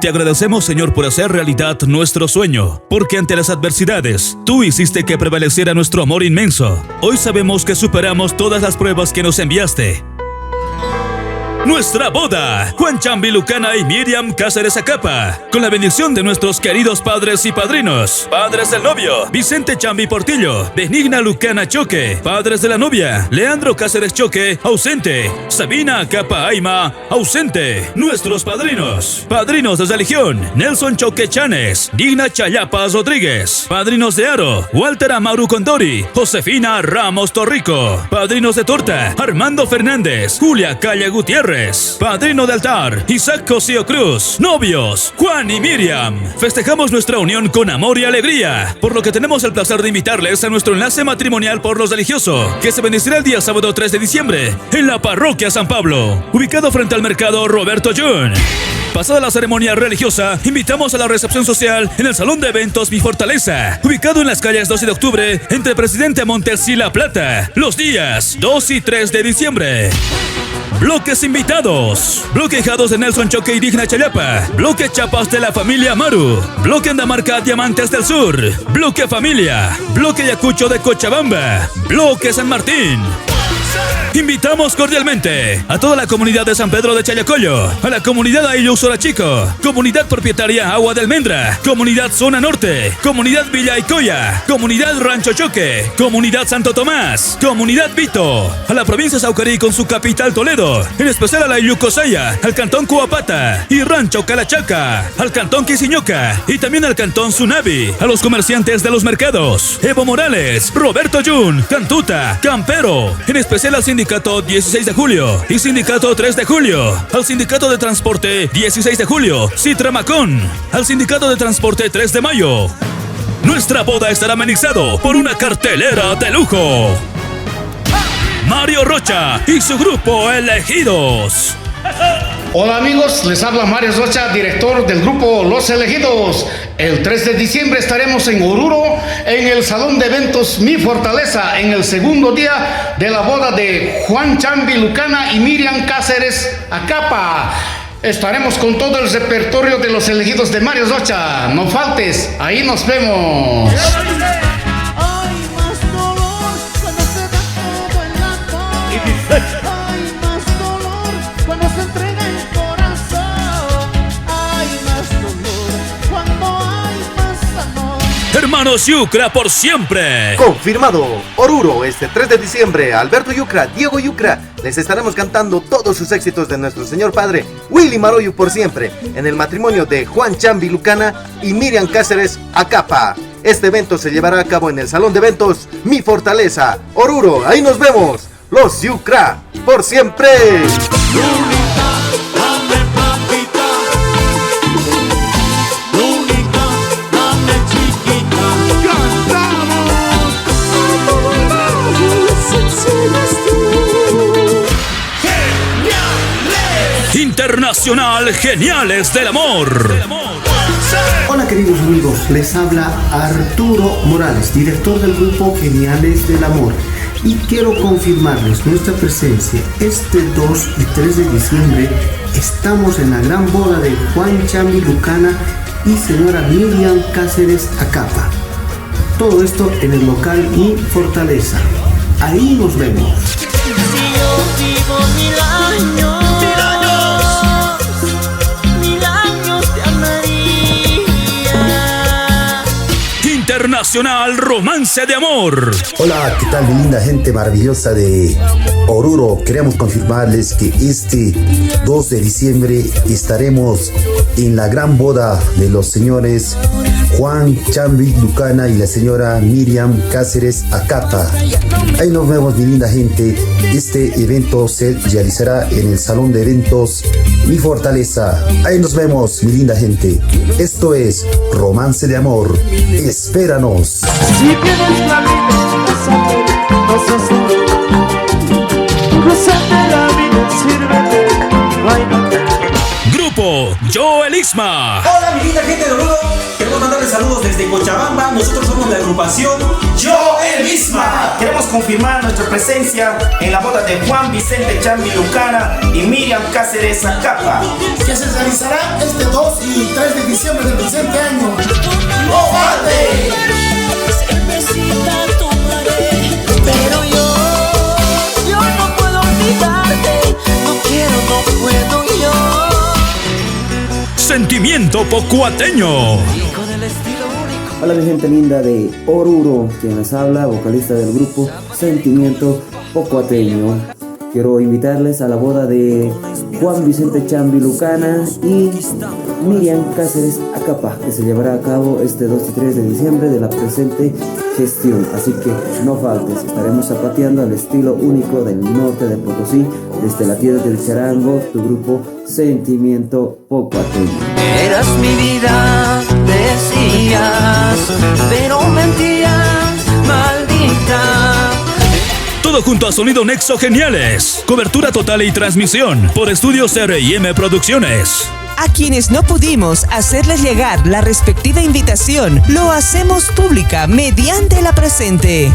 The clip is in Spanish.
Te agradecemos, Señor, por hacer realidad nuestro sueño, porque ante las adversidades, tú hiciste que prevaleciera nuestro amor inmenso. Hoy sabemos que superamos todas las pruebas que nos enviaste. Nuestra boda, Juan Chambi Lucana y Miriam Cáceres Acapa, con la bendición de nuestros queridos padres y padrinos. Padres del novio, Vicente Chambi Portillo, Benigna Lucana Choque. Padres de la novia, Leandro Cáceres Choque, ausente. Sabina Acapa Aima, ausente. Nuestros padrinos, padrinos de religión, Nelson Choque Chanes, Digna Chayapas Rodríguez. Padrinos de aro, Walter Amaru Condori, Josefina Ramos Torrico. Padrinos de torta, Armando Fernández, Julia Calla Gutiérrez. Padrino de altar, Isaac Cosío Cruz. Novios, Juan y Miriam. Festejamos nuestra unión con amor y alegría, por lo que tenemos el placer de invitarles a nuestro enlace matrimonial por lo religioso, que se bendecirá el día sábado 3 de diciembre en la parroquia San Pablo, ubicado frente al mercado Roberto Jun. Pasada la ceremonia religiosa, invitamos a la recepción social en el Salón de Eventos Mi Fortaleza, ubicado en las calles 12 de octubre, entre Presidente Montes y La Plata, los días 2 y 3 de diciembre. Bloques invitados: Bloque Hijados de Nelson Choque y Digna Chayapa, Bloque Chapas de la familia Amaru, Bloque Andamarca Diamantes del Sur, Bloque Familia, Bloque Yacucho de Cochabamba, Bloque San Martín. Invitamos cordialmente a toda la comunidad de San Pedro de Chayacoyo, a la comunidad Ayllus Chico, comunidad propietaria Agua de Almendra, comunidad Zona Norte, comunidad Villa Icoya, comunidad Rancho Choque, comunidad Santo Tomás, comunidad Vito, a la provincia Saucarí con su capital Toledo, en especial a la Illucosaya, al cantón Cuapata y Rancho Calachaca, al cantón Quisiñoca y también al cantón Sunavi, a los comerciantes de los mercados, Evo Morales, Roberto Jun, Cantuta, Campero, en especial al sindicato 16 de julio y sindicato 3 de julio, al sindicato de transporte 16 de julio, Citramacón, al sindicato de transporte 3 de mayo. Nuestra boda estará amenizado por una cartelera de lujo. Mario Rocha y su grupo Elegidos. Hola amigos, les habla Mario Rocha, director del grupo Los Elegidos. El 3 de diciembre estaremos en Oruro, en el Salón de Eventos Mi Fortaleza, en el segundo día de la boda de Juan Chambi Lucana y Miriam Cáceres Acapa. Estaremos con todo el repertorio de Los Elegidos de Mario Rocha. No faltes, ahí nos vemos. Hermanos Yucra por siempre. Confirmado. Oruro, este 3 de diciembre, Alberto Yucra, Diego Yucra, les estaremos cantando todos sus éxitos de nuestro Señor Padre, Willy Maroyu por siempre, en el matrimonio de Juan Chambi Lucana y Miriam Cáceres Acapa. Este evento se llevará a cabo en el Salón de Eventos Mi Fortaleza, Oruro. Ahí nos vemos. Los Yucra por siempre. Internacional Geniales del Amor. Hola queridos amigos, les habla Arturo Morales, director del grupo Geniales del Amor, y quiero confirmarles nuestra presencia este 2 y 3 de diciembre. Estamos en la gran boda de Juan Chambi Lucana y señora Miriam Cáceres Acapa. Todo esto en el local Mi Fortaleza. Ahí nos vemos. Si yo vivo 1000 años, Internacional Romance de Amor. Hola, ¿qué tal mi linda gente maravillosa de Oruro? Queremos confirmarles que este 2 de diciembre estaremos en la gran boda de los señores Juan Chambi Lucana y la señora Miriam Cáceres Acapa. Ahí nos vemos mi linda gente. Este evento se realizará en el Salón de Eventos Mi Fortaleza. Ahí nos vemos mi linda gente. Esto es Romance de Amor. Espéranos. Si tienes la vida, gozate la vida, sírvete, baila. Grupo grupo Joel Ixma. Hola mi linda gente de Oruro, queremos mandarles saludos desde Cochabamba. Nosotros somos la agrupación Joel Ixma. Queremos confirmar nuestra presencia en la boda de Juan Vicente Chambi Lucana y Miriam Cáceres Acapa, que se realizará este 2 y 3 de diciembre del presente año. ¡No falte! Pero yo no puedo olvidarte. No quiero, no puedo yo. Sentimiento pocuateño. Hola mi gente linda de Oruro, quien les habla, vocalista del grupo Sentimiento Pocuateño. Quiero invitarles a la boda de Juan Vicente Chambi Lucana y Miriam Cáceres Acapa, que se llevará a cabo este 2 y 3 de diciembre de la presente gestión. Así que no faltes, estaremos zapateando al estilo único del norte de Potosí, desde la tierra del charango, tu grupo Sentimiento Pocuateño. Eras mi vida, decías, pero mentías, maldita. Todo junto a Sonido Nexo Geniales. Cobertura total y transmisión por Estudios R&M Producciones. A quienes no pudimos hacerles llegar la respectiva invitación, lo hacemos pública mediante la presente.